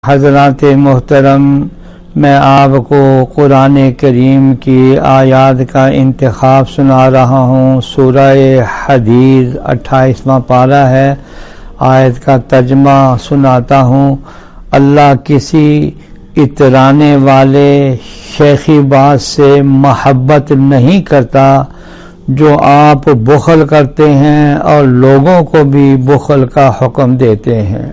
حضرات محترم، میں آپ کو قرآن کریم کی آیات کا انتخاب سنا رہا ہوں۔ سورہ حدید 28واں پارہ ہے۔ آیت کا ترجمہ سناتا ہوں۔ اللہ کسی اترانے والے شیخی باز سے محبت نہیں کرتا جو آپ بخل کرتے ہیں اور لوگوں کو بھی بخل کا حکم دیتے ہیں۔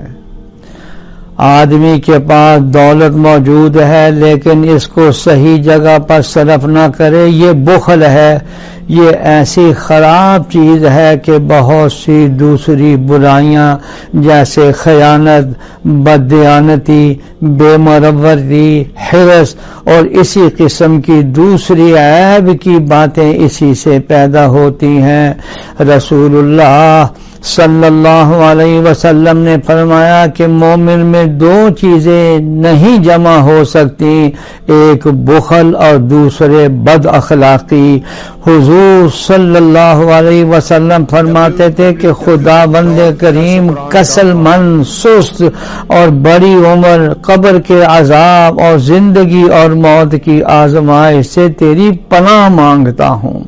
آدمی کے پاس دولت موجود ہے لیکن اس کو صحیح جگہ پر صرف نہ کرے، یہ بخل ہے۔ یہ ایسی خراب چیز ہے کہ بہت سی دوسری برائیاں جیسے خیانت، بددیانتی، بے مروتی، حرص اور اسی قسم کی دوسری عیب کی باتیں اسی سے پیدا ہوتی ہیں۔ رسول اللہ صلی اللہ علیہ وسلم نے فرمایا کہ مومن میں دو چیزیں نہیں جمع ہو سکتی، ایک بخل اور دوسرے بد اخلاقی۔ حضور صلی اللہ علیہ وسلم فرماتے تھے کہ خدا بند کریم کسل مند، سست اور بڑی عمر، قبر کے عذاب اور زندگی اور موت کی آزمائش سے تیری پناہ مانگتا ہوں۔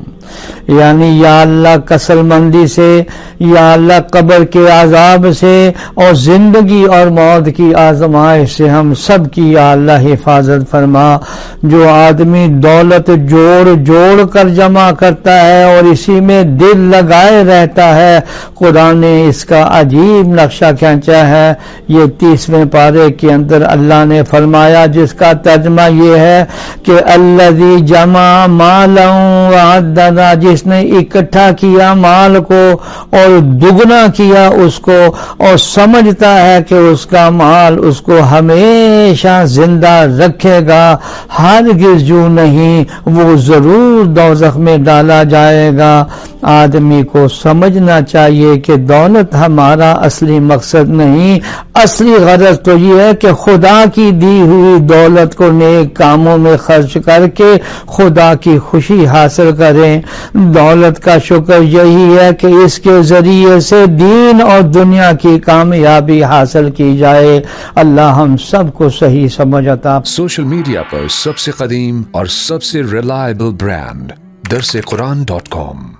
یعنی یا اللہ کسل مندی سے، یا اللہ قبر کے عذاب سے اور زندگی اور موت کی آزمائش سے ہم سب کی یا اللہ حفاظت فرما۔ جو آدمی دولت جوڑ جوڑ کر جمع کرتا ہے اور اسی میں دل لگائے رہتا ہے، قرآن نے اس کا عجیب نقشہ کھینچا ہے۔ یہ 30ویں پارے کے اندر اللہ نے فرمایا، جس کا ترجمہ یہ ہے کہ الذی جمع مالا وعددا، جس نے اکٹھا کیا مال کو اور دگنا کیا اس کو، اور سمجھتا ہے کہ اس کا مال اس کو ہمیشہ زندہ رکھے گا، ہرگز یوں نہیں، وہ ضرور دوزخ میں ڈالا جائے گا۔ آدمی کو سمجھنا چاہیے کہ دولت ہمارا اصلی مقصد نہیں، اصلی غرض تو یہ ہے کہ خدا کی دی ہوئی دولت کو نیک کاموں میں خرچ کر کے خدا کی خوشی حاصل کریں۔ دولت کا شکر یہی ہے کہ اس کے ذریعے سے دین اور دنیا کی کامیابی حاصل کی جائے۔ اللہ ہم سب کو صحیح سمجھ عطا۔ سوشل میڈیا پر سب سے قدیم اور سب سے ریلائبل برانڈ درسقرآن.com